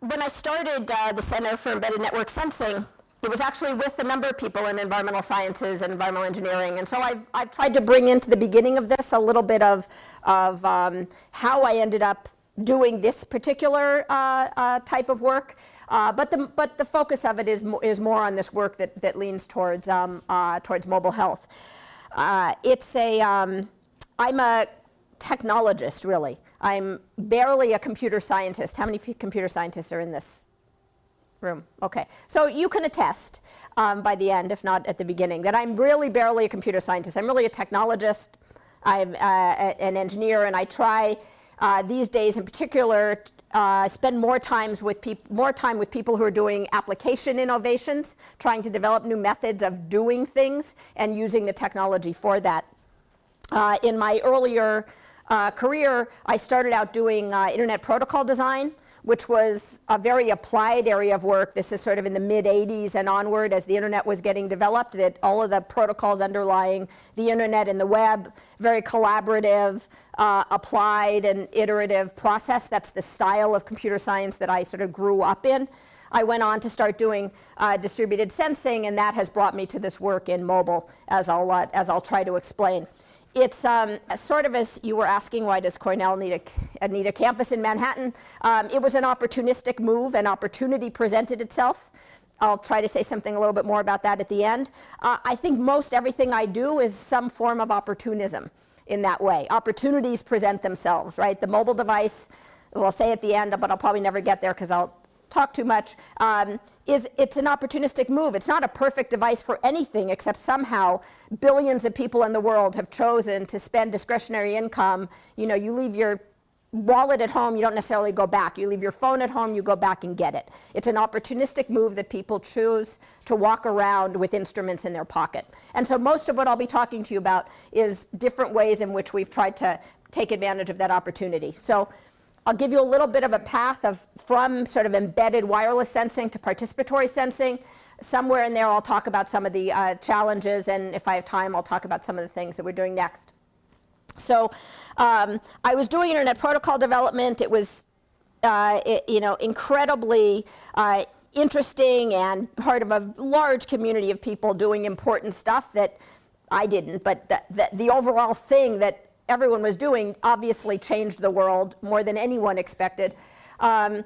when I started the Center for Embedded Network Sensing, it was actually with a number of people in environmental sciences and environmental engineering. And so I've tried to bring into the beginning of this a little bit of how I ended up doing this particular type of work. But the focus of it is more on this work that leans towards mobile health. I'm a technologist, really. I'm barely a computer scientist. How many computer scientists are in this room? Okay, so you can attest by the end, if not at the beginning, that I'm really barely a computer scientist. I'm really a technologist. I'm an engineer, and I try these days in particular spend more time with people who are doing application innovations, trying to develop new methods of doing things and using the technology for that. In my earlier career, I started out doing internet protocol design, which was a very applied area of work. This is sort of in the mid-'80s and onward as the internet was getting developed, that all of the protocols underlying the internet and the web, very collaborative, applied and iterative process. That's the style of computer science that I sort of grew up in. I went on to start doing distributed sensing, and that has brought me to this work in mobile, as I'll try to explain. It's sort of, as you were asking, why does Cornell need a campus in Manhattan? It was an opportunistic move. An opportunity presented itself. I'll try to say something a little bit more about that at the end. I think most everything I do is some form of opportunism in that way. Opportunities present themselves, right? The mobile device, as I'll say at the end, but I'll probably never get there because I'll talk too much, it's an opportunistic move. It's not a perfect device for anything, except somehow billions of people in the world have chosen to spend discretionary income. You know, you leave your wallet at home, you don't necessarily go back. You leave your phone at home, you go back and get it. It's an opportunistic move that people choose to walk around with instruments in their pocket. And so most of what I'll be talking to you about is different ways in which we've tried to take advantage of that opportunity. So I'll give you a little bit of a path from sort of embedded wireless sensing to participatory sensing. Somewhere in there I'll talk about some of the challenges, and if I have time I'll talk about some of the things that we're doing next. So I was doing internet protocol development. It was incredibly interesting and part of a large community of people doing important stuff that I didn't, but the overall thing that everyone was doing obviously changed the world more than anyone expected. But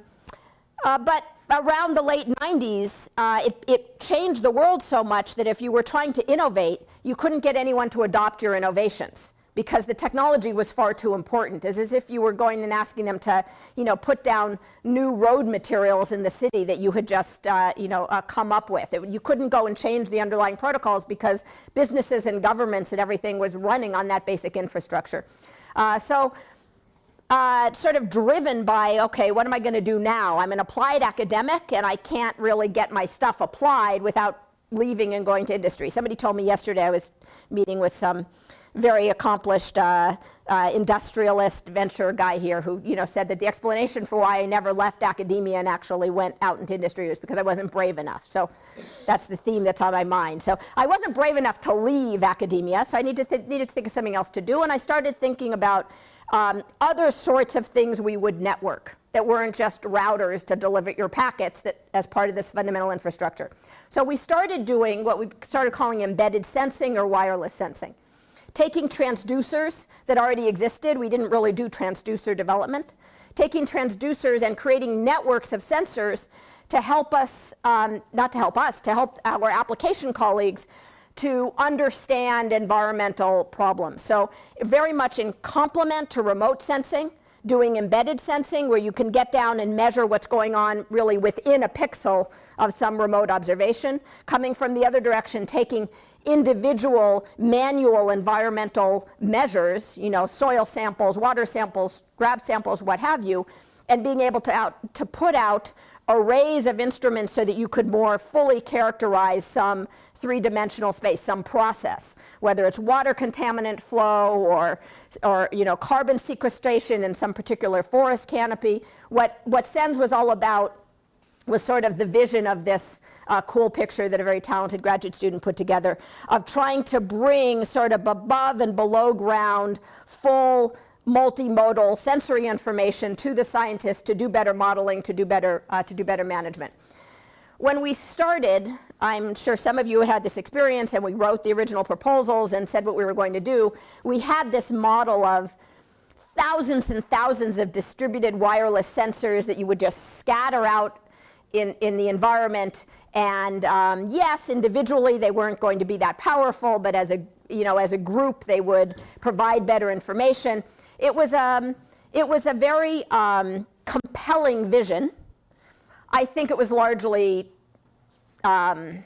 around the late 90s, it changed the world so much that if you were trying to innovate, you couldn't get anyone to adopt your innovations because the technology was far too important. It's as if you were going and asking them to, put down new road materials in the city that you had just, come up with. You couldn't go and change the underlying protocols because businesses and governments and everything was running on that basic infrastructure. Sort of driven by, okay, what am I going to do now? I'm an applied academic, and I can't really get my stuff applied without leaving and going to industry. Somebody told me yesterday, I was meeting with some very accomplished industrialist venture guy here who said that the explanation for why I never left academia and actually went out into industry was because I wasn't brave enough. So that's the theme that's on my mind. So I wasn't brave enough to leave academia, so I needed to think of something else to do, and I started thinking about other sorts of things we would network that weren't just routers to deliver your packets as part of this fundamental infrastructure. So we started doing what we started calling embedded sensing or wireless sensing. Taking transducers that already existed, we didn't really do transducer development, taking transducers and creating networks of sensors to help us, not to help us, to help our application colleagues to understand environmental problems. So very much in complement to remote sensing, doing embedded sensing where you can get down and measure what's going on really within a pixel of some remote observation. Coming from the other direction, taking individual manual environmental measures, soil samples, water samples, grab samples, what have you, and being able to put out arrays of instruments so that you could more fully characterize some three-dimensional space, some process, whether it's water contaminant flow or carbon sequestration in some particular forest canopy. What SENS was all about was sort of the vision of this cool picture that a very talented graduate student put together of trying to bring sort of above and below ground full multimodal sensory information to the scientists to do better modeling, to do better management. When we started, I'm sure some of you had this experience, and we wrote the original proposals and said what we were going to do. We had this model of thousands and thousands of distributed wireless sensors that you would just scatter out in the environment. And yes, individually they weren't going to be that powerful, but as a group they would provide better information. It was a very compelling vision. I think it was largely a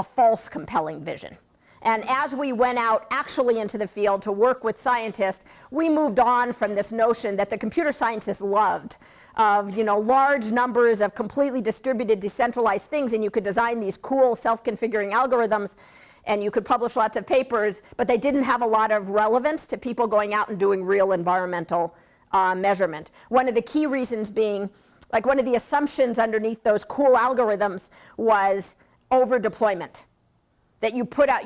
false compelling vision. And as we went out actually into the field to work with scientists, we moved on from this notion that the computer scientists loved of large numbers of completely distributed, decentralized things, and you could design these cool self-configuring algorithms, and you could publish lots of papers, but they didn't have a lot of relevance to people going out and doing real environmental measurement. One of the key reasons being, like one of the assumptions underneath those cool algorithms was over-deployment. That you put out,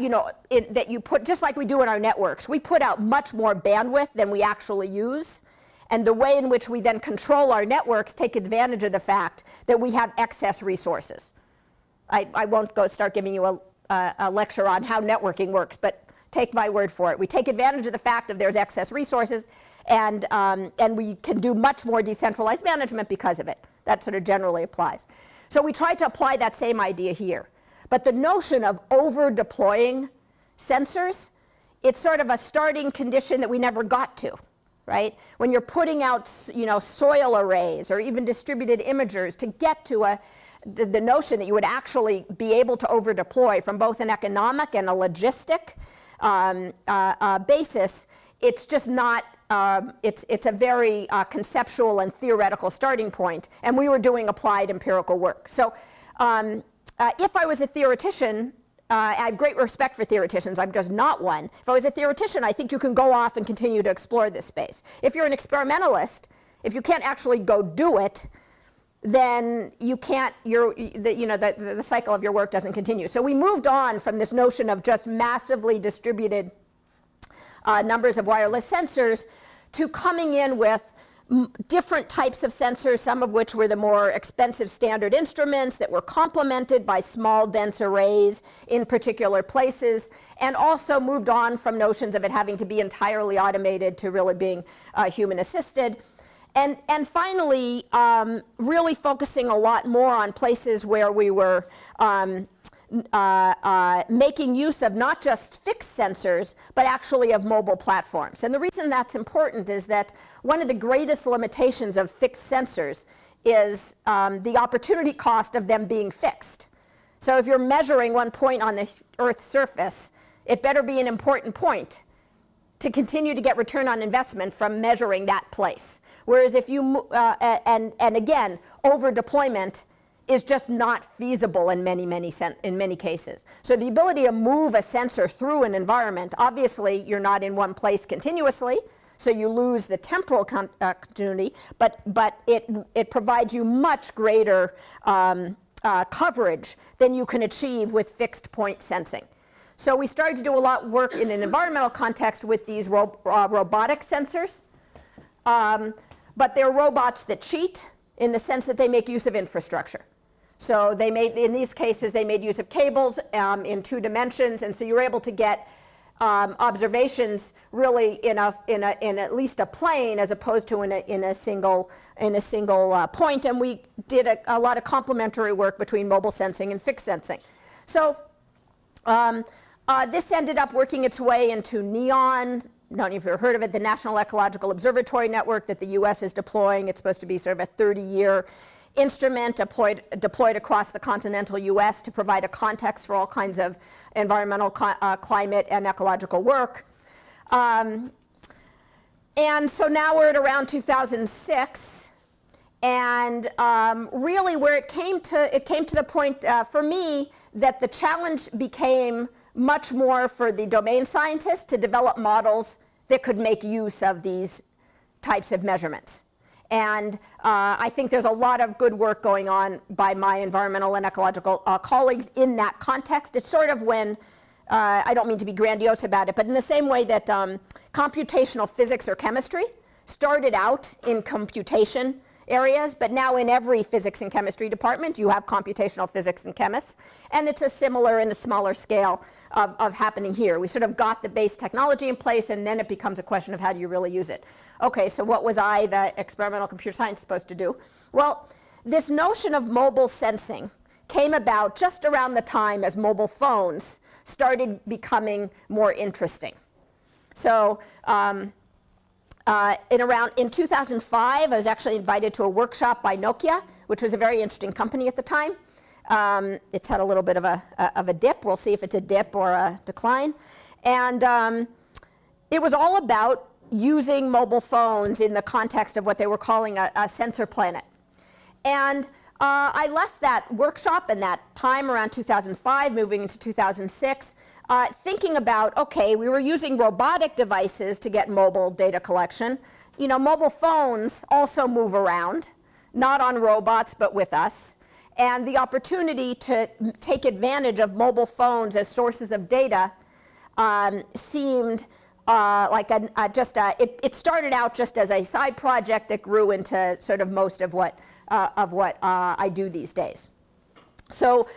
just like we do in our networks, we put out much more bandwidth than we actually use. And the way in which we then control our networks take advantage of the fact that we have excess resources. I won't start giving you a lecture on how networking works, but take my word for it. We take advantage of the fact that there's excess resources, and we can do much more decentralized management because of it. That sort of generally applies. So we tried to apply that same idea here. But the notion of over-deploying sensors, it's sort of a starting condition that we never got to, right? When you're putting out, soil arrays or even distributed imagers to get to the notion that you would actually be able to over-deploy from both an economic and a logistic basis, it's just not, it's a very conceptual and theoretical starting point, and we were doing applied empirical work. So if I was a theoretician, I have great respect for theoreticians, I'm just not one. If I was a theoretician, I think you can go off and continue to explore this space. If you're an experimentalist, if you can't actually go do it, then you can't, the cycle of your work doesn't continue. So we moved on from this notion of just massively distributed numbers of wireless sensors to coming in with different types of sensors, some of which were the more expensive standard instruments that were complemented by small, dense arrays in particular places, and also moved on from notions of it having to be entirely automated to really being human-assisted. And finally, really focusing a lot more on places where we were making use of not just fixed sensors, but actually of mobile platforms. And the reason that's important is that one of the greatest limitations of fixed sensors is the opportunity cost of them being fixed. So if you're measuring one point on the Earth's surface, it better be an important point to continue to get return on investment from measuring that place. Whereas if you, and again, over-deployment is just not feasible in many cases. So the ability to move a sensor through an environment, obviously you're not in one place continuously, so you lose the temporal continuity, but it provides you much greater coverage than you can achieve with fixed point sensing. So we started to do a lot of work in an environmental context with these robotic sensors, but they're robots that cheat in the sense that they make use of infrastructure. So they made, in these cases, they made use of cables in 2 dimensions, and so you're able to get observations really in at least a plane as opposed to in a single point. And we did a lot of complementary work between mobile sensing and fixed sensing. So this ended up working its way into NEON. I don't know if you've ever heard of it, the National Ecological Observatory Network that the US is deploying. It's supposed to be sort of a 30-year instrument deployed across the continental US to provide a context for all kinds of environmental, climate, and ecological work. And so now we're at around 2006. And really where it came to the point for me that the challenge became much more for the domain scientists to develop models that could make use of these types of measurements. And I think there's a lot of good work going on by my environmental and ecological colleagues in that context. It's sort of when I don't mean to be grandiose about it, but in the same way that computational physics or chemistry started out in computation areas, but now in every physics and chemistry department you have computational physics and chemists, and it's a similar and a smaller scale of happening here. We sort of got the base technology in place, and then it becomes a question of how do you really use it. Okay, so what was I, the experimental computer science, supposed to do? Well, this notion of mobile sensing came about just around the time as mobile phones started becoming more interesting. So in 2005, I was actually invited to a workshop by Nokia, which was a very interesting company at the time. It's had a little bit of a dip. We'll see if it's a dip or a decline. And it was all about using mobile phones in the context of what they were calling a sensor planet. And I left that workshop and that time around 2005, moving into 2006, thinking about, okay, we were using robotic devices to get mobile data collection. You know, mobile phones also move around, not on robots, but with us. And the opportunity to take advantage of mobile phones as sources of data seemed like it started out just as a side project that grew into sort of most of what I do these days. So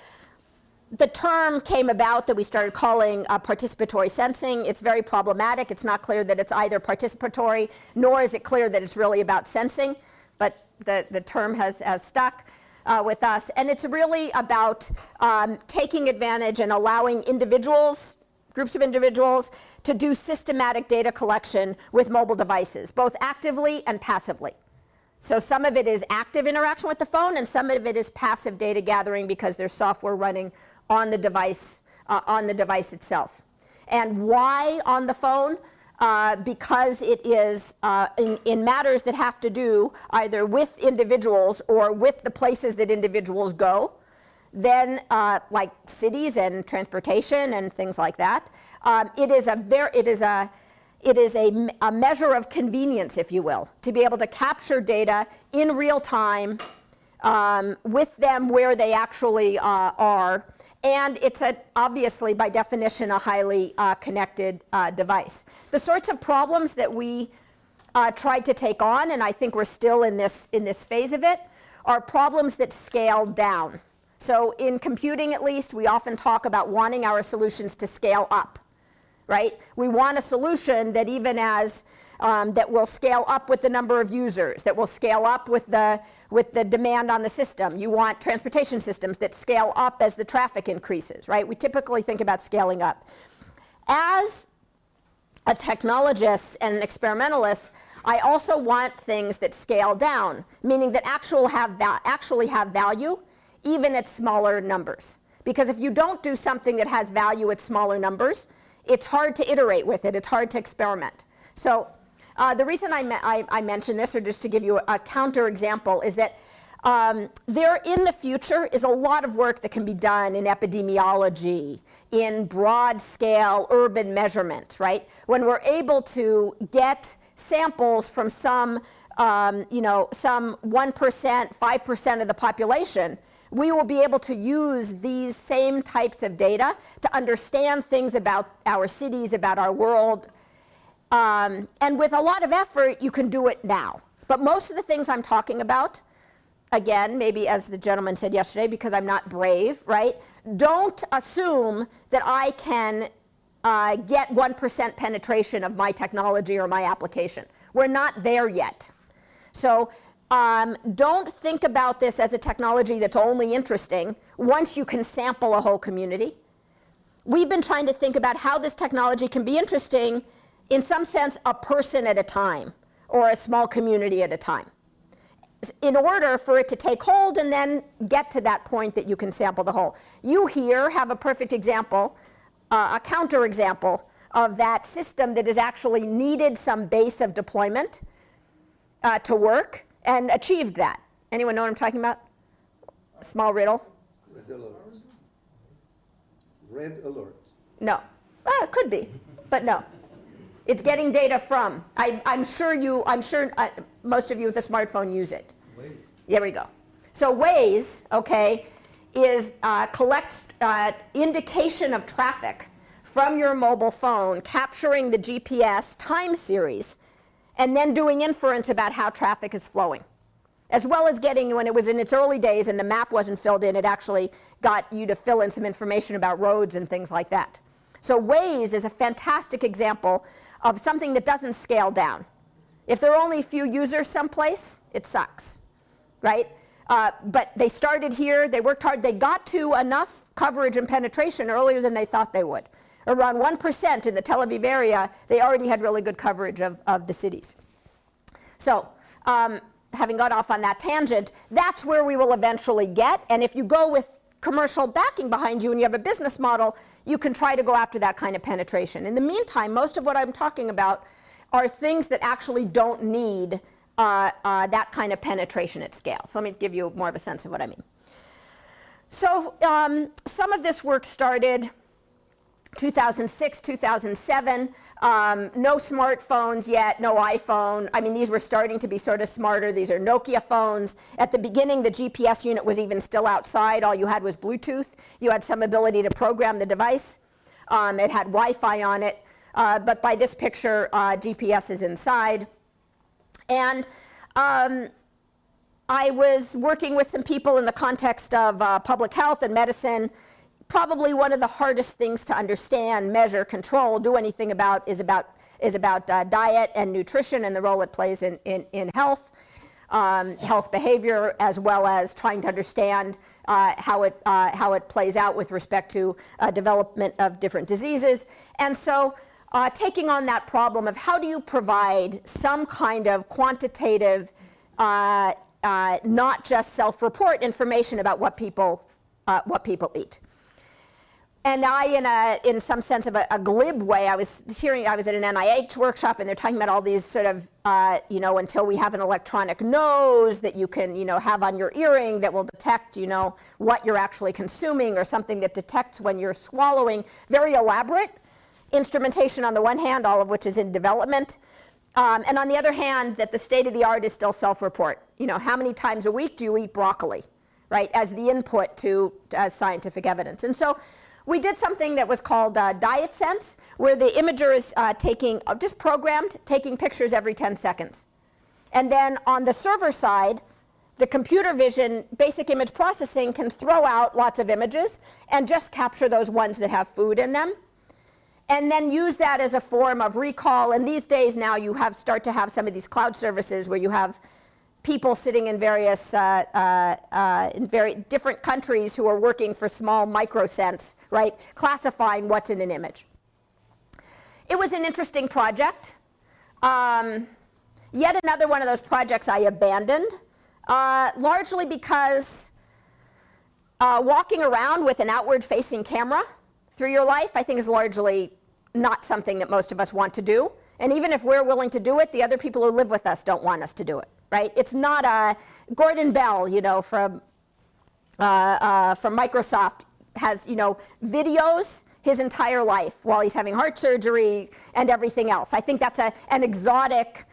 the term came about that we started calling participatory sensing. It's very problematic. It's not clear that it's either participatory, nor is it clear that it's really about sensing, but the term has stuck with us. And it's really about taking advantage and allowing individuals, groups of individuals, to do systematic data collection with mobile devices, both actively and passively. So some of it is active interaction with the phone, and some of it is passive data gathering because there's software running on the device itself. And why on the phone? Because it is in matters that have to do either with individuals or with the places that individuals go, then like cities and transportation and things like that. It is a measure of convenience, if you will, to be able to capture data in real time with them where they actually are. And it's obviously, by definition, a highly connected device. The sorts of problems that we tried to take on, and I think we're still in this phase of it, are problems that scale down. So in computing, at least, we often talk about wanting our solutions to scale up. Right? We want a solution that even as that will scale up with the number of users, that will scale up with the demand on the system. You want transportation systems that scale up as the traffic increases, right? We typically think about scaling up. As a technologist and an experimentalist, I also want things that scale down, meaning that actually have value, even at smaller numbers. Because if you don't do something that has value at smaller numbers, it's hard to iterate with it. It's hard to experiment. So the reason I mention this, or just to give you a counter example, is that there in the future is a lot of work that can be done in epidemiology, in broad scale urban measurement, right? When we're able to get samples from some 1%, 5% of the population, we will be able to use these same types of data to understand things about our cities, about our world. And with a lot of effort, you can do it now. But most of the things I'm talking about, again, maybe as the gentleman said yesterday, because I'm not brave, right? Don't assume that I can get 1% penetration of my technology or my application. We're not there yet. So don't think about this as a technology that's only interesting once you can sample a whole community. We've been trying to think about how this technology can be interesting, in some sense, a person at a time or a small community at a time, in order for it to take hold and then get to that point that you can sample the whole. You here have a perfect example, a counterexample of that system that has actually needed some base of deployment to work, and achieved that. Anyone know what I'm talking about? Small riddle? Red alert. Red alert. No. It could be, but no. It's getting data from. I'm sure most of you with a smartphone use it. Waze. There we go. So Waze, okay, collects indication of traffic from your mobile phone, capturing the GPS time series, and then doing inference about how traffic is flowing. As well as getting, when it was in its early days and the map wasn't filled in, it actually got you to fill in some information about roads and things like that. So Waze is a fantastic example of something that doesn't scale down. If there are only a few users someplace, it sucks, right? But they started here, they worked hard, they got to enough coverage and penetration earlier than they thought they would. Around 1% in the Tel Aviv area, they already had really good coverage of the cities. So, having got off on that tangent, that's where we will eventually get. And if you go with commercial backing behind you and you have a business model, you can try to go after that kind of penetration. In the meantime, most of what I'm talking about are things that actually don't need that kind of penetration at scale. So let me give you more of a sense of what I mean. So some of this work started 2006, 2007, no smartphones yet, no iPhone. I mean, these were starting to be sort of smarter. These are Nokia phones. At the beginning, the GPS unit was even still outside. All you had was Bluetooth. You had some ability to program the device. It had Wi-Fi on it. But by this picture, GPS is inside. And I was working with some people in the context of public health and medicine. Probably one of the hardest things to understand, measure, control, do anything about is about diet and nutrition and the role it plays in health, health behavior, as well as trying to understand how it plays out with respect to development of different diseases. And so taking on that problem of how do you provide some kind of quantitative, not just self-report information about what people eat. And in some sense of a glib way, I was at an NIH workshop, and they're talking about all these sort of, until we have an electronic nose that you can, have on your earring that will detect, what you're actually consuming, or something that detects when you're swallowing. Very elaborate instrumentation on the one hand, all of which is in development. And on the other hand, that the state of the art is still self-report. How many times a week do you eat broccoli, right, as the input to scientific evidence. And so we did something that was called Diet Sense, where the imager is just programmed, taking pictures every 10 seconds. And then on the server side, the computer vision, basic image processing can throw out lots of images and just capture those ones that have food in them. And then use that as a form of recall. And these days now you start to have some of these cloud services where you have people sitting in various, in very different countries who are working for small microsense, right, classifying what's in an image. It was an interesting project. Yet another one of those projects I abandoned, largely because walking around with an outward-facing camera through your life, I think, is largely not something that most of us want to do. And even if we're willing to do it, the other people who live with us don't want us to do it. Right? It's not Gordon Bell, from Microsoft has, videos his entire life while he's having heart surgery and everything else. I think that's an exotic,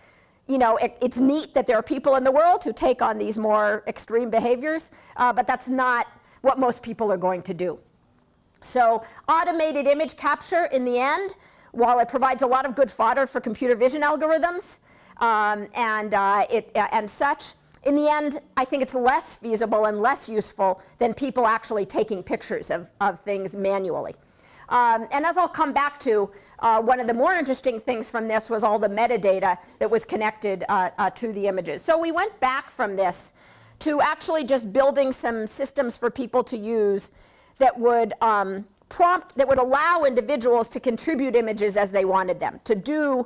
it's neat that there are people in the world who take on these more extreme behaviors, but that's not what most people are going to do. So automated image capture in the end, while it provides a lot of good fodder for computer vision algorithms, and such, in the end, I think it's less feasible and less useful than people actually taking pictures of things manually. And as I'll come back to, one of the more interesting things from this was all the metadata that was connected to the images. So we went back from this to actually just building some systems for people to use that would that would allow individuals to contribute images as they wanted them, to do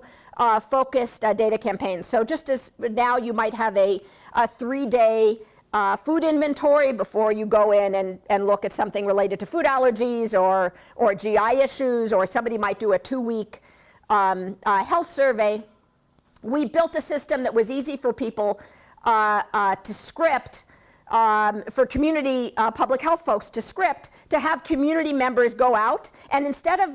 focused data campaigns. So just as now you might have a 3-day food inventory before you go in and look at something related to food allergies or GI issues, or somebody might do a 2-week health survey. We built a system that was easy for people to script, for community public health folks to script, to have community members go out, and instead of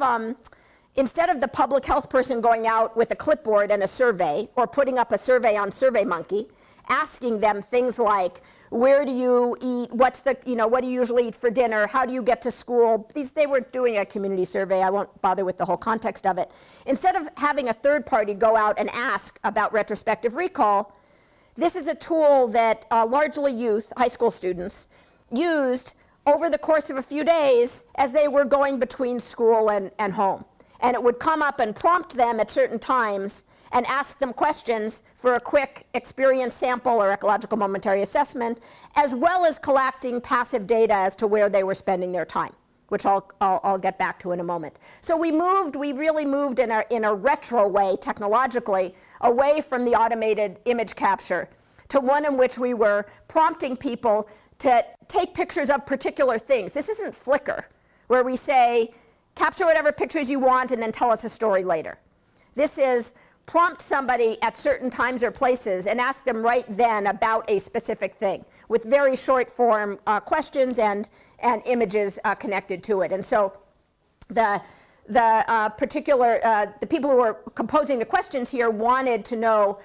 the public health person going out with a clipboard and a survey, or putting up a survey on SurveyMonkey, asking them things like, where do you eat, what do you usually eat for dinner, how do you get to school? They were doing a community survey. I won't bother with the whole context of it. Instead of having a third party go out and ask about retrospective recall, this is a tool that largely youth, high school students, used over the course of a few days as they were going between school and home. And it would come up and prompt them at certain times and ask them questions for a quick experience sample or ecological momentary assessment, as well as collecting passive data as to where they were spending their time, which I'll get back to in a moment. So we really moved in a retro way, technologically, away from the automated image capture to one in which we were prompting people to take pictures of particular things. This isn't Flickr, where we say, capture whatever pictures you want and then tell us a story later. This is prompt somebody at certain times or places and ask them right then about a specific thing with very short form questions and images connected to it. And so the people who were composing the questions here wanted to know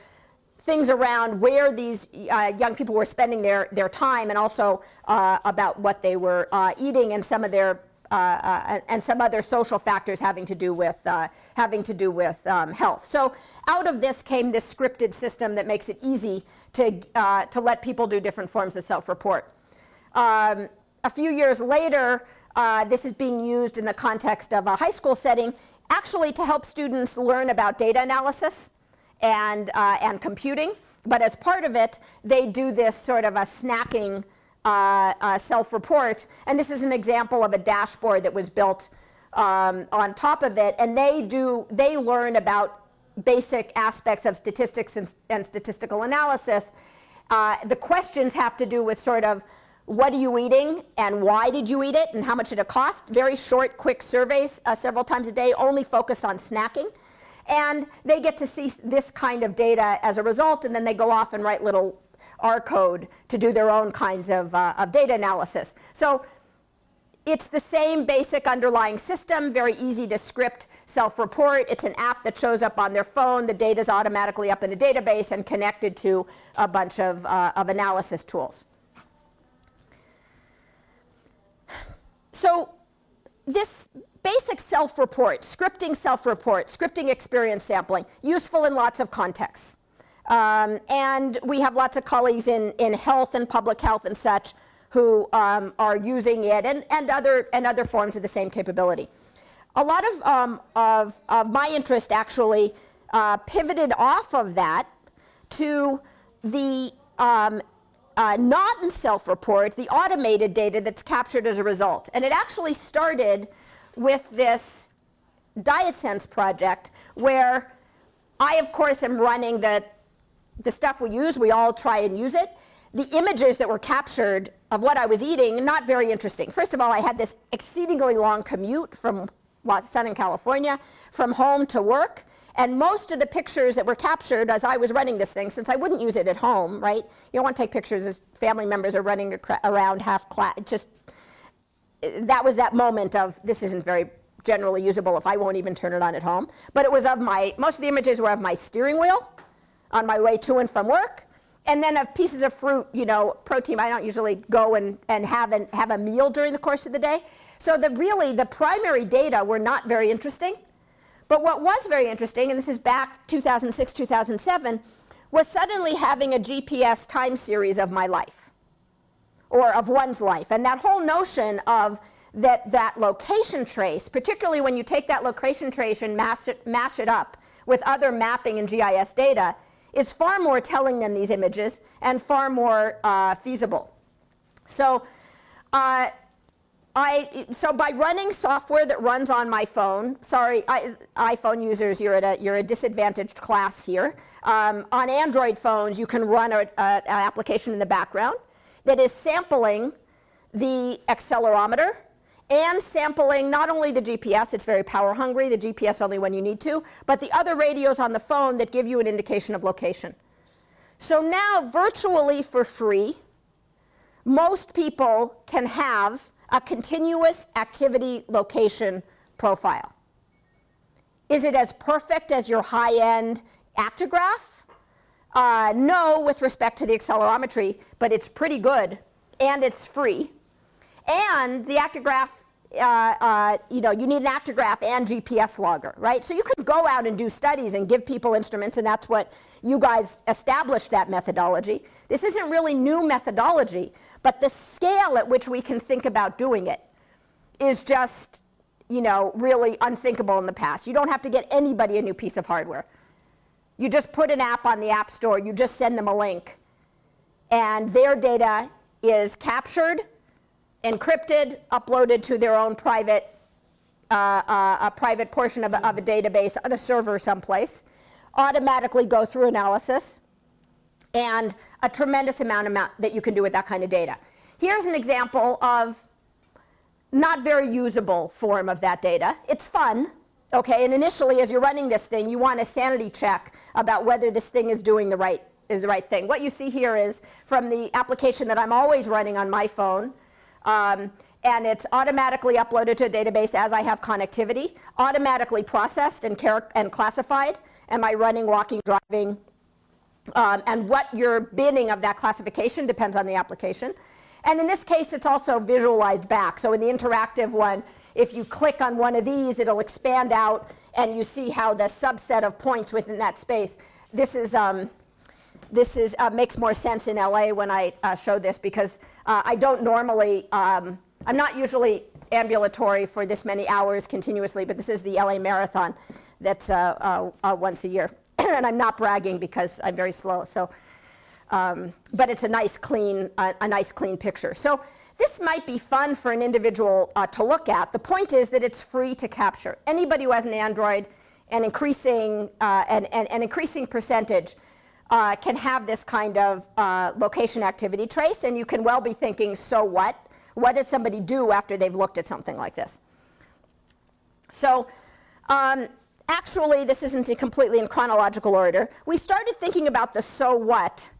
things around where these young people were spending their time, and also about what they were eating, and some of their and some other social factors having to do with health. So out of this came this scripted system that makes it easy to let people do different forms of self-report. A few years later, this is being used in the context of a high school setting, actually to help students learn about data analysis and computing. But as part of it, they do this sort of a snacking self-report, and this is an example of a dashboard that was built on top of it, and they learn about basic aspects of statistics and statistical analysis. The questions have to do with sort of, what are you eating and why did you eat it and how much did it cost? Very short, quick surveys several times a day, only focused on snacking. And they get to see this kind of data as a result, and then they go off and write little R code to do their own kinds of data analysis. So it's the same basic underlying system, very easy to script self-report. It's an app that shows up on their phone. The data is automatically up in a database and connected to a bunch of analysis tools. So this basic self-report, scripting experience sampling, useful in lots of contexts. And we have lots of colleagues in health and public health and such who are using it, and other forms of the same capability. A lot of my interest actually pivoted off of that to the not in self-report, the automated data that's captured as a result. And it actually started with this DietSense project, where I, of course, am running the stuff we use. We all try and use it. The images that were captured of what I was eating, not very interesting. First of all, I had this exceedingly long commute from Southern California, from home to work. And most of the pictures that were captured as I was running this thing, since I wouldn't use it at home, right? You don't want to take pictures as family members are running around half class. That was that moment of, this isn't very generally usable if I won't even turn it on at home. But it was of most of the images were of my steering wheel on my way to and from work. And then of pieces of fruit, protein. I don't usually go and have a meal during the course of the day. So the primary data were not very interesting. But what was very interesting, and this is back 2006, 2007, was suddenly having a GPS time series of my life, or of one's life. And that whole notion of that location trace, particularly when you take that location trace and mash it up with other mapping and GIS data, is far more telling than these images and far more feasible. So by running software that runs on my phone, sorry, iPhone users, you're a disadvantaged class here. On Android phones, you can run an application in the background that is sampling the accelerometer and sampling not only the GPS, it's very power hungry, the GPS only when you need to, but the other radios on the phone that give you an indication of location. So now, virtually for free, most people can have a continuous activity location profile. Is it as perfect as your high-end actigraph? No with respect to the accelerometry, but it's pretty good, and it's free. And the actigraph, you need an actigraph and GPS logger, right? So you could go out and do studies and give people instruments, and that's what you guys established that methodology. This isn't really new methodology, but the scale at which we can think about doing it is just, really unthinkable in the past. You don't have to get anybody a new piece of hardware. You just put an app on the App Store, you just send them a link, and their data is captured, encrypted, uploaded to their own private, a private portion of a database on a server someplace, automatically go through analysis, and a tremendous amount that you can do with that kind of data. Here's an example of not very usable form of that data. It's fun, okay, and initially as you're running this thing, you want a sanity check about whether this thing is doing the right thing. What you see here is from the application that I'm always running on my phone, and it's automatically uploaded to a database as I have connectivity, automatically processed and classified. Am I running, walking, driving? And what you're binning of that classification depends on the application. And in this case, it's also visualized back. So in the interactive one, if you click on one of these, it'll expand out, and you see how the subset of points within that space. This makes more sense in LA when I show this, because I don't normally, I'm not usually ambulatory for this many hours continuously, but this is the LA Marathon that's once a year. And I'm not bragging because I'm very slow. So, but it's a nice clean picture. So this might be fun for an individual to look at. The point is that it's free to capture. Anybody who has an Android, an increasing percentage can have this kind of location activity trace, and you can well be thinking, so what? What does somebody do after they've looked at something like this? So actually, this isn't completely in chronological order. We started thinking about the so what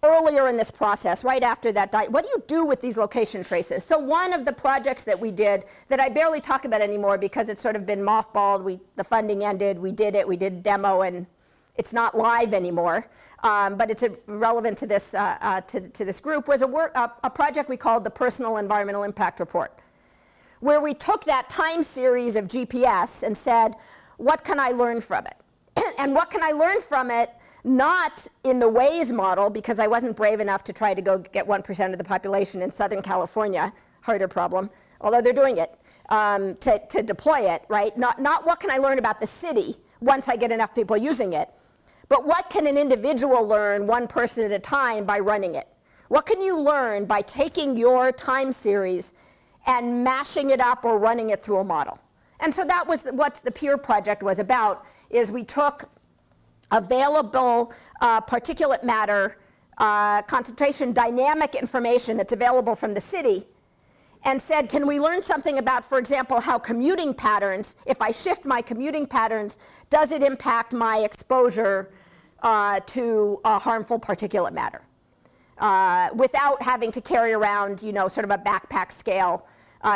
earlier in this process, right after that. What do you do with these location traces? So one of the projects that we did that I barely talk about anymore because it's sort of been mothballed, the funding ended, we did a demo, and it's not live anymore, but it's relevant to this, to this group, was a project we called the Personal Environmental Impact Report, where we took that time series of GPS and said, what can I learn from it? And what can I learn from it, not in the Waze model, because I wasn't brave enough to try to go get 1% of the population in Southern California, harder problem, although they're doing it, to deploy it, right? Not what can I learn about the city once I get enough people using it, but what can an individual learn, one person at a time, by running it? What can you learn by taking your time series and mashing it up or running it through a model? And so that was what the PEER project was about, is we took available particulate matter concentration dynamic information that's available from the city and said, can we learn something about, for example, how commuting patterns, if I shift my commuting patterns, does it impact my exposure to harmful particulate matter without having to carry around, sort of a backpack scale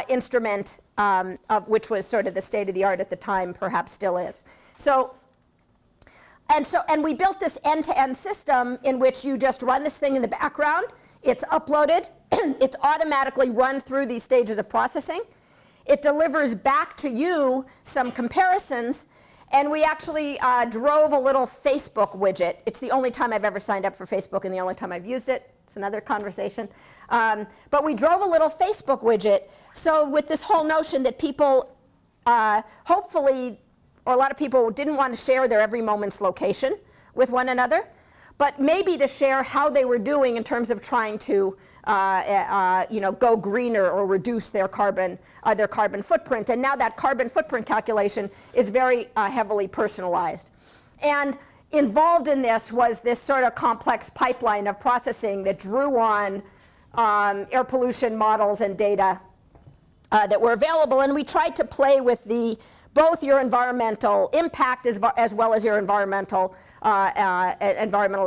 instrument, of which was sort of the state of the art at the time, perhaps still is. And we built this end-to-end system in which you just run this thing in the background. It's uploaded. It's automatically run through these stages of processing. It delivers back to you some comparisons. And we actually drove a little Facebook widget. It's the only time I've ever signed up for Facebook and the only time I've used it. It's another conversation. But we drove a little Facebook widget. So with this whole notion that people hopefully, or a lot of people didn't want to share their every moment's location with one another, but maybe to share how they were doing in terms of trying to go greener or reduce their carbon footprint. And now that carbon footprint calculation is very heavily personalized. And involved in this was this sort of complex pipeline of processing that drew on air pollution models and data that were available. And we tried to play with both your environmental impact as well as your environmental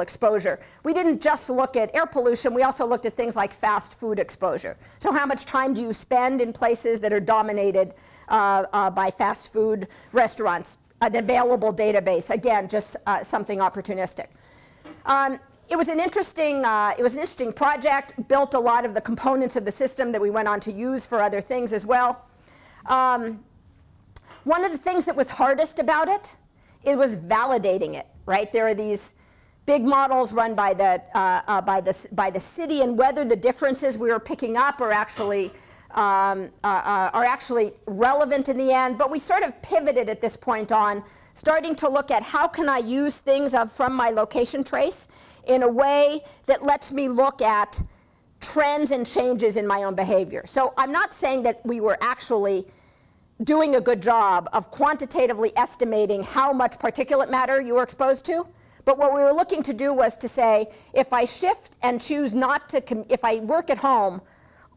exposure. We didn't just look at air pollution, we also looked at things like fast food exposure. So how much time do you spend in places that are dominated by fast food restaurants? An available database, again, just something opportunistic. It was an interesting project, built a lot of the components of the system that we went on to use for other things as well. One of the things that was hardest about it was validating it, right? There are these big models run by the city, and whether the differences we were picking up are actually relevant in the end. But we sort of pivoted at this point on starting to look at how can I use things from my location trace in a way that lets me look at trends and changes in my own behavior. So I'm not saying that we were actually doing a good job of quantitatively estimating how much particulate matter you were exposed to, but what we were looking to do was to say, if I shift and choose not to, if I work at home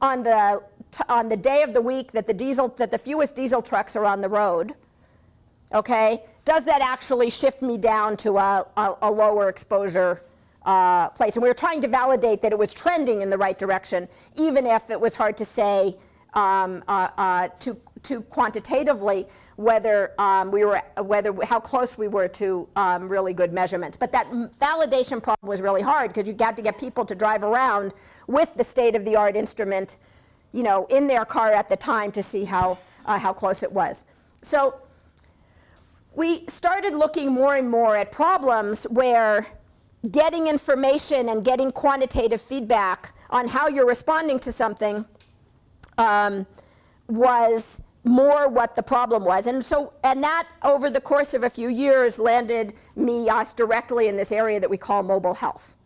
on the day of the week that the fewest diesel trucks are on the road, okay, does that actually shift me down to a lower exposure place? And we were trying to validate that it was trending in the right direction, even if it was hard to say to quantitatively whether how close we were to really good measurements. But that validation problem was really hard because you got to get people to drive around with the state-of-the-art instrument, you know, in their car at the time to see how close it was. So we started looking more and more at problems where getting information and getting quantitative feedback on how you're responding to something was more what the problem was. And that over the course of a few years landed us directly in this area that we call mobile health.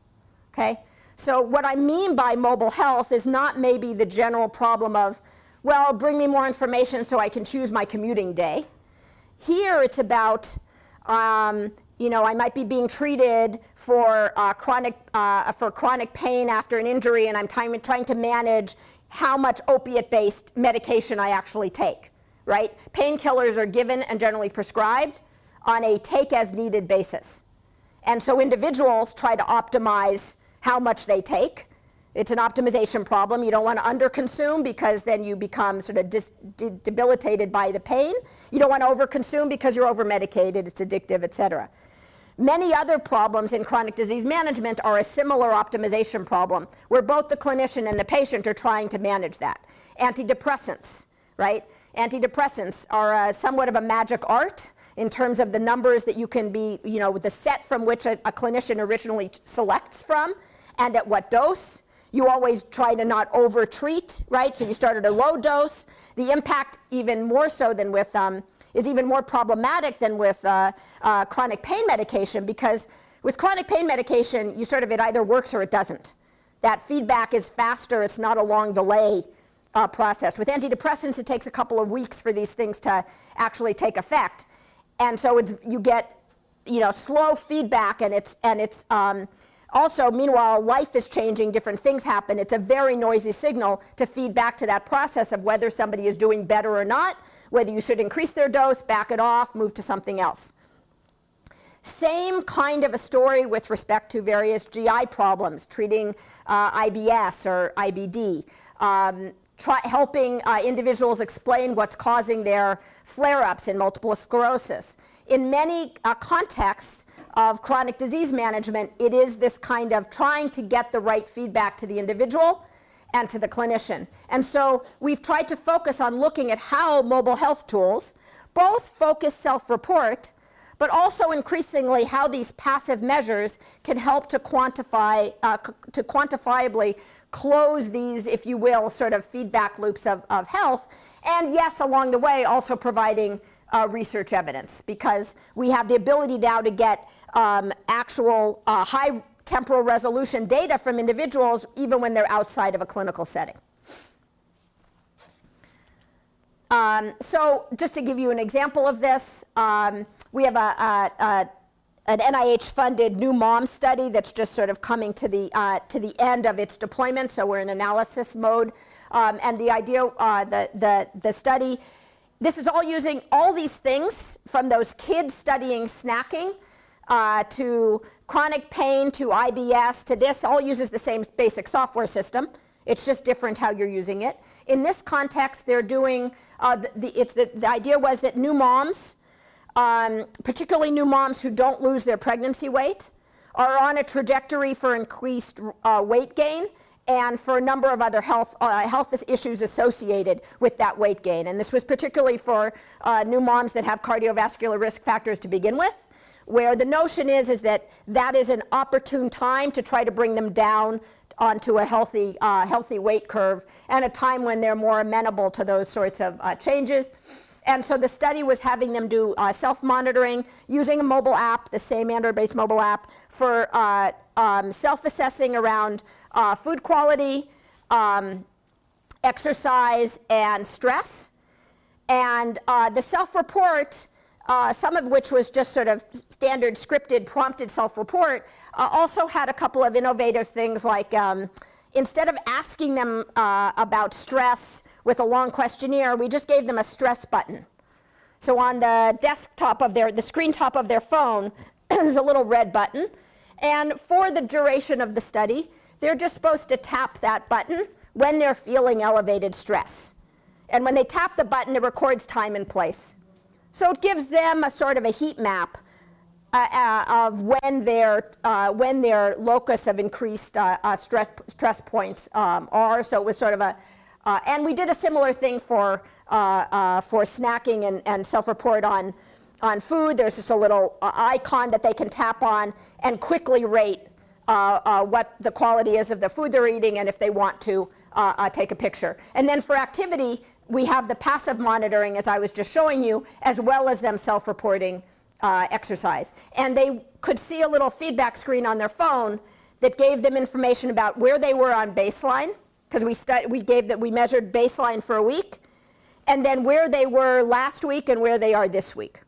Okay? So what I mean by mobile health is not maybe the general problem of, well, bring me more information so I can choose my commuting day. Here it's about, you know, I might be being treated for chronic pain after an injury, and I'm trying to manage how much opiate-based medication I actually take, right? Painkillers are given and generally prescribed on a take-as-needed basis. And so individuals try to optimize how much they take. It's an optimization problem. You don't want to underconsume because then you become sort of debilitated by the pain. You don't want to overconsume because you're over-medicated, it's addictive, et cetera. Many other problems in chronic disease management are a similar optimization problem, where both the clinician and the patient are trying to manage that. Antidepressants, right? Antidepressants are somewhat of a magic art in terms of the numbers that you can be, you know, the set from which a clinician originally selects from, and at what dose. You always try to not over-treat, right? So you start at a low dose. The impact, even more so than with is even more problematic than with chronic pain medication, because with chronic pain medication, you sort of, it either works or it doesn't. That feedback is faster. It's not a long delay process. With antidepressants, it takes a couple of weeks for these things to actually take effect. And so you get, you know, slow feedback, and it's also, meanwhile, life is changing, different things happen. It's a very noisy signal to feed back to that process of whether somebody is doing better or not, whether you should increase their dose, back it off, move to something else. Same kind of a story with respect to various GI problems, treating IBS or IBD, helping individuals explain what's causing their flare-ups in multiple sclerosis. In many contexts of chronic disease management, it is this kind of trying to get the right feedback to the individual and to the clinician. And so we've tried to focus on looking at how mobile health tools both focus self-report, but also increasingly how these passive measures can help to quantify, to quantifiably close these, if you will, sort of feedback loops of health. And yes, along the way, also providing research evidence, because we have the ability now to get actual high temporal resolution data from individuals even when they're outside of a clinical setting. So just to give you an example of this, we have an NIH-funded new mom study that's just sort of coming to the end of its deployment, so we're in analysis mode. And the idea, the study, this is all using all these things, from those kids studying snacking to chronic pain to IBS to this, all uses the same basic software system. It's just different how you're using it. In this context, they're doing, the idea was that new moms, particularly new moms who don't lose their pregnancy weight, are on a trajectory for increased weight gain and for a number of other health issues associated with that weight gain. And this was particularly for new moms that have cardiovascular risk factors to begin with, where the notion is that that is an opportune time to try to bring them down onto a healthy weight curve, and a time when they're more amenable to those sorts of changes. And so the study was having them do self-monitoring using a mobile app, the same Android-based mobile app, for self-assessing around food quality, exercise, and stress. And the self-report, some of which was just sort of standard scripted prompted self-report, also had a couple of innovative things like instead of asking them about stress with a long questionnaire, we just gave them a stress button. So on the desktop of the screen top of their phone, there's a little red button. And for the duration of the study, they're just supposed to tap that button when they're feeling elevated stress. And when they tap the button, it records time and place. So it gives them a sort of a heat map of when their locus of increased stress points are. So it was sort of a, and we did a similar thing for snacking and self-report on food. There's just a little icon that they can tap on and quickly rate what the quality is of the food they're eating, and if they want to take a picture. And then for activity, we have the passive monitoring, as I was just showing you, as well as them self-reporting exercise. And they could see a little feedback screen on their phone that gave them information about where they were on baseline, because we measured baseline for a week, and then where they were last week and where they are this week.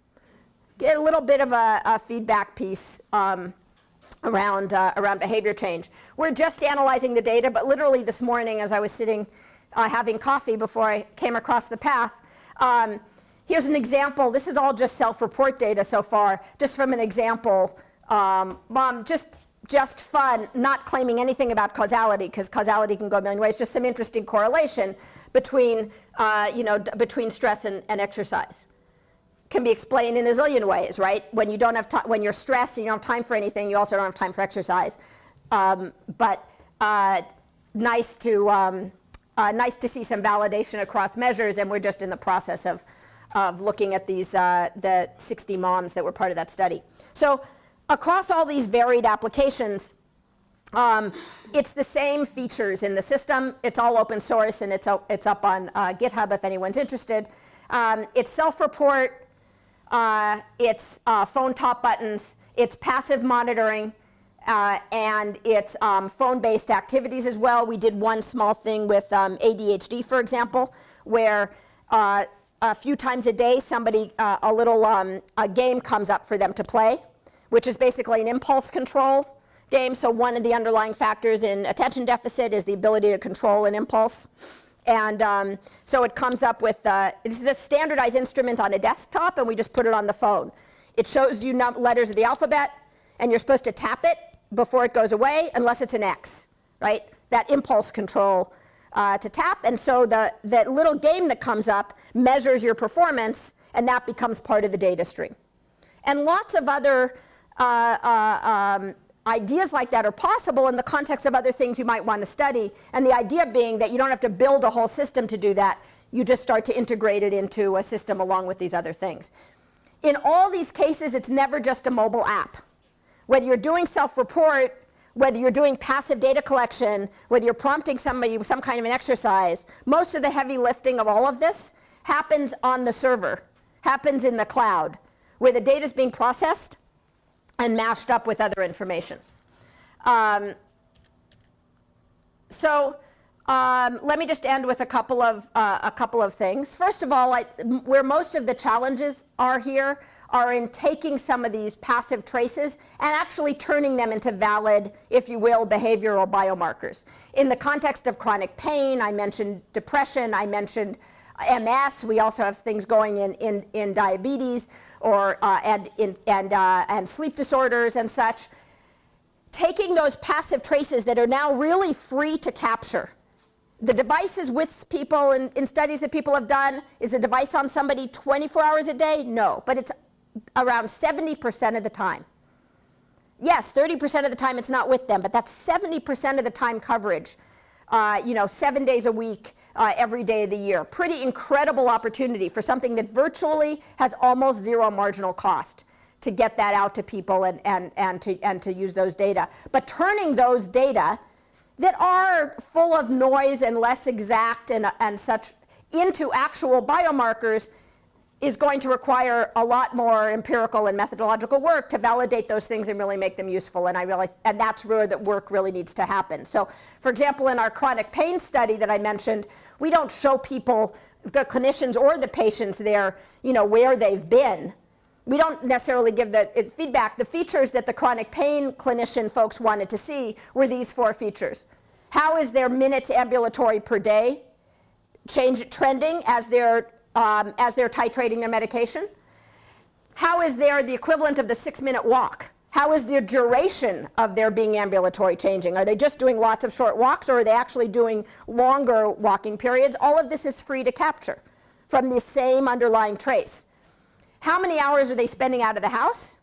Get a little bit of a feedback piece around behavior change. We're just analyzing the data, but literally this morning as I was sitting having coffee before I came across the path, here's an example. This is all just self-report data so far, just from an example. Just fun, not claiming anything about causality, because causality can go a million ways, just some interesting correlation between, between stress and exercise. Can be explained in a zillion ways, right? When you don't have time, when you're stressed and you don't have time for anything, you also don't have time for exercise. But nice to see some validation across measures, and we're just in the process of looking at these the 60 moms that were part of that study. So across all these varied applications, it's the same features in the system. It's all open source, and it's up on GitHub if anyone's interested. It's self-report. It's phone top buttons, it's passive monitoring, and it's phone-based activities as well. We did one small thing with ADHD, for example, where a few times a day somebody, a game comes up for them to play, which is basically an impulse control game. So one of the underlying factors in attention deficit is the ability to control an impulse. And so it comes up with, this is a standardized instrument on a desktop, and we just put it on the phone. It shows you letters of the alphabet, and you're supposed to tap it before it goes away, unless it's an X, right? That impulse control to tap. And so that little game that comes up measures your performance, and that becomes part of the data stream. And lots of other ideas like that are possible in the context of other things you might want to study, and the idea being that you don't have to build a whole system to do that. You just start to integrate it into a system along with these other things. In all these cases, it's never just a mobile app. Whether you're doing self-report, whether you're doing passive data collection, whether you're prompting somebody with some kind of an exercise, most of the heavy lifting of all of this happens on the server, happens in the cloud, where the data is being processed and mashed up with other information. Let me just end with a couple of things. First of all, where most of the challenges are here are in taking some of these passive traces and actually turning them into valid, if you will, behavioral biomarkers. In the context of chronic pain, I mentioned depression, I mentioned MS. We also have things going in diabetes, or and sleep disorders and such. Taking those passive traces that are now really free to capture. The devices with people in studies that people have done, is the device on somebody 24 hours a day? No, but it's around 70% of the time. Yes, 30% of the time it's not with them, but that's 70% of the time coverage. 7 days a week, every day of the year. Pretty incredible opportunity for something that virtually has almost zero marginal cost to get that out to people and to use those data. But turning those data that are full of noise and less exact and such into actual biomarkers is going to require a lot more empirical and methodological work to validate those things and really make them useful. And that's where that work really needs to happen. So, for example, in our chronic pain study that I mentioned, we don't show people, the clinicians or the patients there, where they've been. We don't necessarily give the feedback. The features that the chronic pain clinician folks wanted to see were these 4 features. How is their minutes ambulatory per day trending as they're titrating their medication? How is the equivalent of the 6-minute walk? How is the duration of their being ambulatory changing? Are they just doing lots of short walks, or are they actually doing longer walking periods? All of this is free to capture from the same underlying trace. How many hours are they spending out of the house?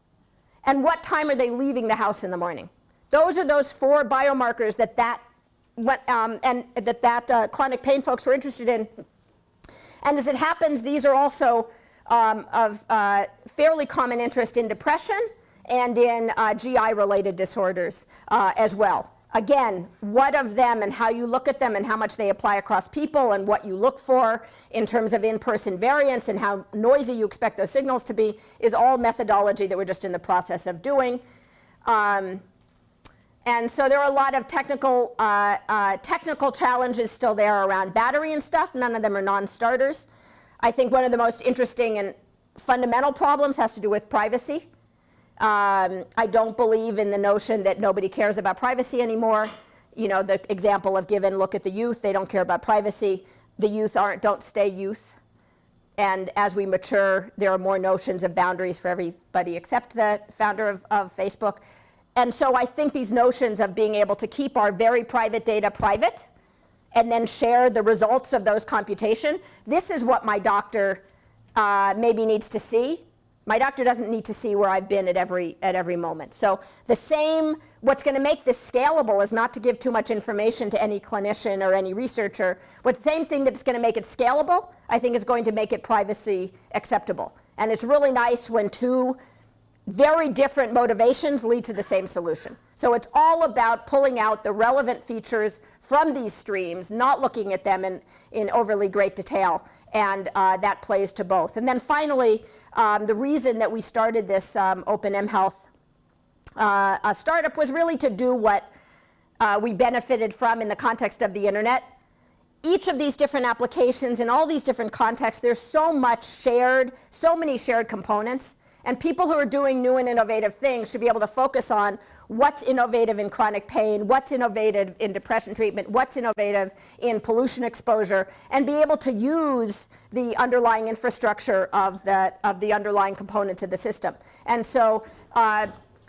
And what time are they leaving the house in the morning? Those are those 4 biomarkers that chronic pain folks were interested in. And as it happens, these are also of fairly common interest in depression and in GI-related disorders as well. Again, what of them and how you look at them and how much they apply across people and what you look for in terms of in-person variants and how noisy you expect those signals to be is all methodology that we're just in the process of doing. And so there are a lot of technical challenges still there around battery and stuff. None of them are non-starters. I think one of the most interesting and fundamental problems has to do with privacy. I don't believe in the notion that nobody cares about privacy anymore. The example of given, look at the youth, they don't care about privacy. The youth don't stay youth. And as we mature, there are more notions of boundaries for everybody except the founder of Facebook. And so I think these notions of being able to keep our very private data private and then share the results of those computation, this is what my doctor maybe needs to see. My doctor doesn't need to see where I've been at every moment. So what's going to make this scalable is not to give too much information to any clinician or any researcher. But the same thing that's going to make it scalable, I think, is going to make it privacy acceptable. And it's really nice when 2 very different motivations lead to the same solution. So it's all about pulling out the relevant features from these streams, not looking at them in overly great detail, and that plays to both. And then finally, the reason that we started this Open mHealth startup was really to do what we benefited from in the context of the internet. Each of these different applications in all these different contexts, there's so many shared components. And people who are doing new and innovative things should be able to focus on what's innovative in chronic pain, what's innovative in depression treatment, what's innovative in pollution exposure, and be able to use the underlying infrastructure of the underlying components of the system. And so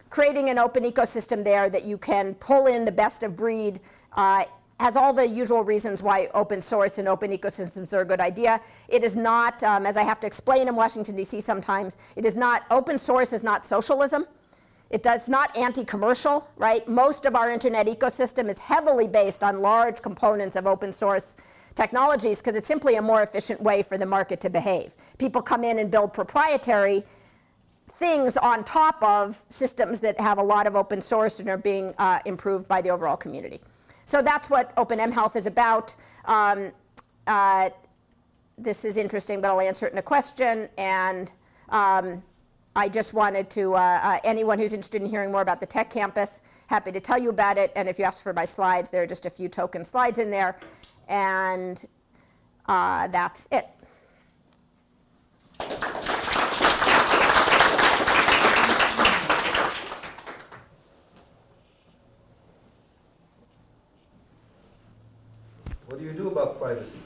creating an open ecosystem there that you can pull in the best of breed has all the usual reasons why open source and open ecosystems are a good idea. It is not, as I have to explain in Washington, D.C. sometimes, open source is not socialism. It's not anti-commercial, right? Most of our internet ecosystem is heavily based on large components of open source technologies because it's simply a more efficient way for the market to behave. People come in and build proprietary things on top of systems that have a lot of open source and are being improved by the overall community. So that's what Open mHealth is about. This is interesting, but I'll answer it in a question. And I just wanted to, anyone who's interested in hearing more about the tech campus, happy to tell you about it. And if you ask for my slides, there are just a few token slides in there. And that's it. What do you do about privacy?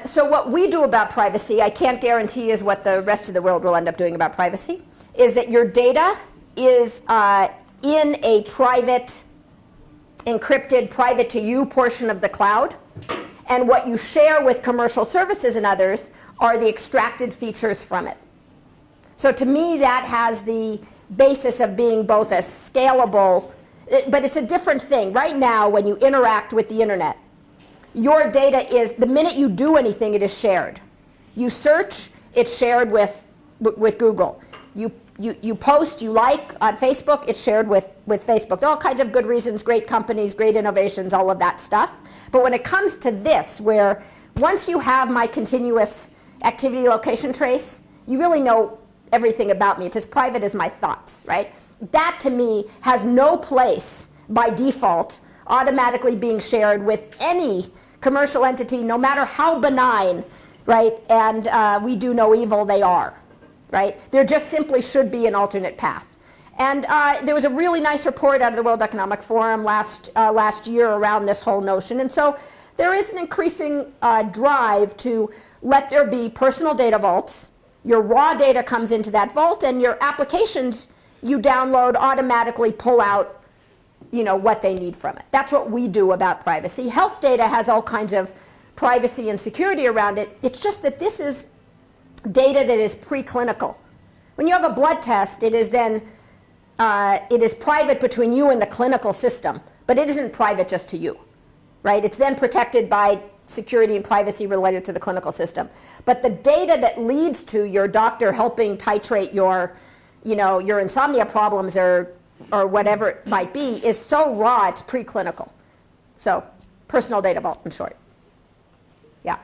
So what we do about privacy, I can't guarantee is what the rest of the world will end up doing about privacy, is that your data is in a private, encrypted, private to you portion of the cloud. And what you share with commercial services and others are the extracted features from it. So to me, that has the basis of being both a scalable, but it's a different thing. Right now, when you interact with the internet, your data is, the minute you do anything, it is shared. You search, it's shared with Google. You post, you like on Facebook, it's shared with Facebook. There are all kinds of good reasons, great companies, great innovations, all of that stuff. But when it comes to this, where once you have my continuous activity location trace, you really know everything about me. It's as private as my thoughts, right? That to me has no place by default automatically being shared with any commercial entity, no matter how benign, right? And we do no evil, they are. Right? There just simply should be an alternate path. And there was a really nice report out of the World Economic Forum last year around this whole notion. And so there is an increasing drive to let there be personal data vaults. Your raw data comes into that vault, and your applications you download automatically pull out, you know, what they need from it. That's what we do about privacy. Health data has all kinds of privacy and security around it. It's just that this is data that is preclinical. When you have a blood test, it is then it is private between you and the clinical system, but it isn't private just to you, right? It's then protected by security and privacy related to the clinical system. But the data that leads to your doctor helping titrate your, you know, your insomnia problems or whatever it might be is so raw, it's preclinical. So, personal data vault, in short. Yeah.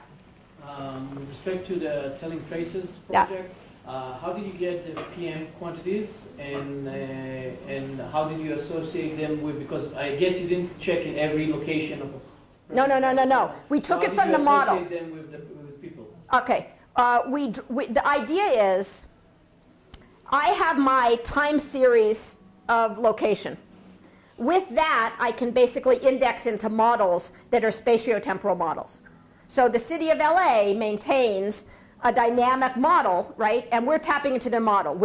With respect to the Telling Traces project, how did you get the PM quantities, and how did you associate them with, because I guess you didn't check in every location of a... No. We took it from the model. How did you associate them with people? Okay. The idea is I have my time series of location. With that, I can basically index into models that are spatiotemporal models. So the city of LA maintains a dynamic model, right? And we're tapping into their model.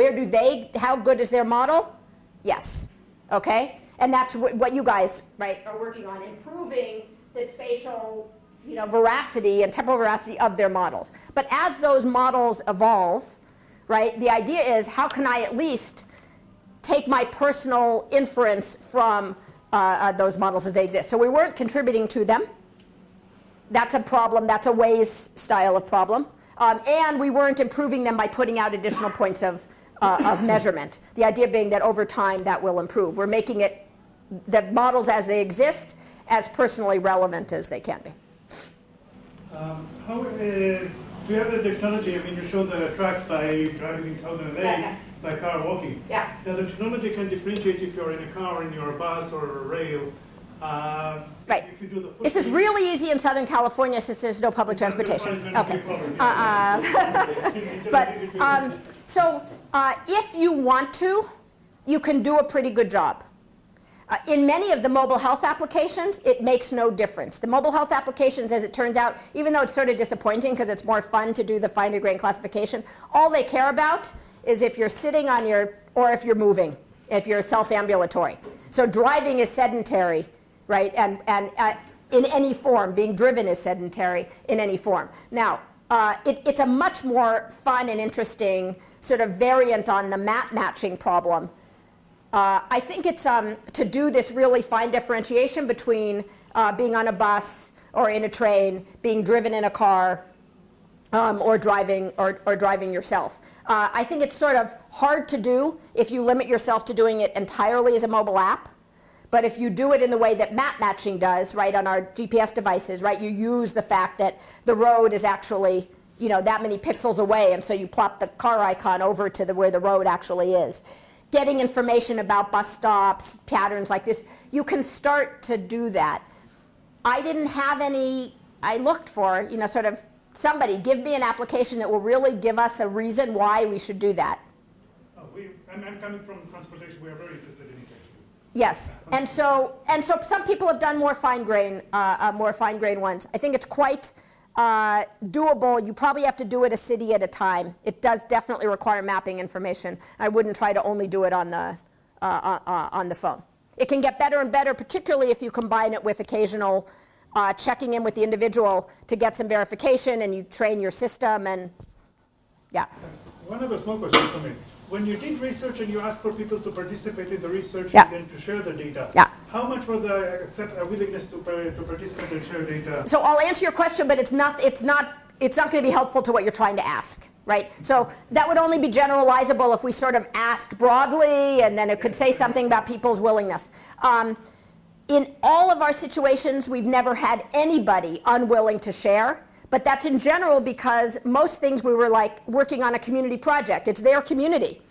How good is their model? Yes, okay? And that's what you guys, right, are working on, improving the spatial, you know, veracity and temporal veracity of their models. But as those models evolve, right, the idea is how can I at least take my personal inference from those models as they exist. So we weren't contributing to them. That's a problem. That's a Waze style of problem. And we weren't improving them by putting out additional points of measurement. The idea being that over time that will improve. We're making it, the models as they exist, as personally relevant as they can be. Do you have the technology? I mean, you showed the tracks by driving in southern LA, by car walking. Yeah. Now, the technology can differentiate if you're in a car, in your bus, or a rail. Right. If you do the This is really easy in Southern California since there's no public transportation. Okay. So if you want to, you can do a pretty good job. In many of the mobile health applications, it makes no difference. The mobile health applications, as it turns out, even though it's sort of disappointing because it's more fun to do the finer grain classification, all they care about is if you're sitting on or if you're moving, if you're self-ambulatory. So driving is sedentary, right? And in any form, being driven is sedentary in any form. Now, it's a much more fun and interesting sort of variant on the map matching problem. I think it's to do this really fine differentiation between being on a bus or in a train, being driven in a car, or driving yourself. I think it's sort of hard to do if you limit yourself to doing it entirely as a mobile app. But if you do it in the way that map matching does, right, on our GPS devices, right, you use the fact that the road is actually, you know, that many pixels away, and so you plop the car icon over to where the road actually is. Getting information about bus stops, patterns like this, you can start to do that. I didn't have any, I looked for, you know, sort of, somebody give me an application that will really give us a reason why we should do that. I'm coming from transportation. We are very interested in it. Yes, and so some people have done more fine grain ones. I think it's quite doable. You probably have to do it a city at a time. It does definitely require mapping information. I wouldn't try to only do it on the phone. It can get better and better, particularly if you combine it with occasional checking in with the individual to get some verification, and you train your system, and yeah. One other small question for me. when you did research and you asked for people to participate in the research Yeah. and to share the data, Yeah. how much were the willingness to participate and share data? So I'll answer your question, but it's not going to be helpful to what you're trying to ask, right? So that would only be generalizable if we sort of asked broadly, and then it could say something about people's willingness. In all of our situations, we've never had anybody unwilling to share, but that's in general because most things we were like working on a community project. It's their community.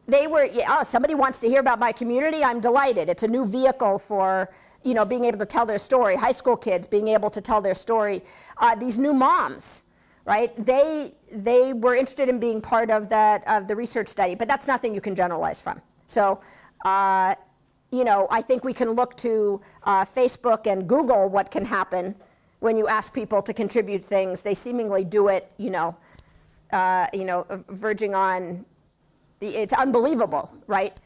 They were, yeah, oh, somebody wants to hear about my community, I'm delighted. It's a new vehicle for, you know, being able to tell their story. High school kids being able to tell their story. These new moms, right? They were interested in being part of the research study, but that's nothing you can generalize from. So, you know, I think we can look to Facebook and Google what can happen when you ask people to contribute things. They seemingly do it, verging on, it's unbelievable, right?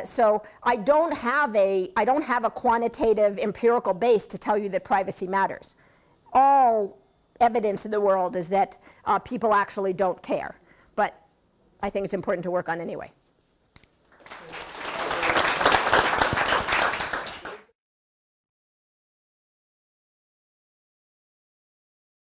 So I don't have a quantitative empirical base to tell you that privacy matters. All evidence in the world is that people actually don't care, but I think it's important to work on anyway.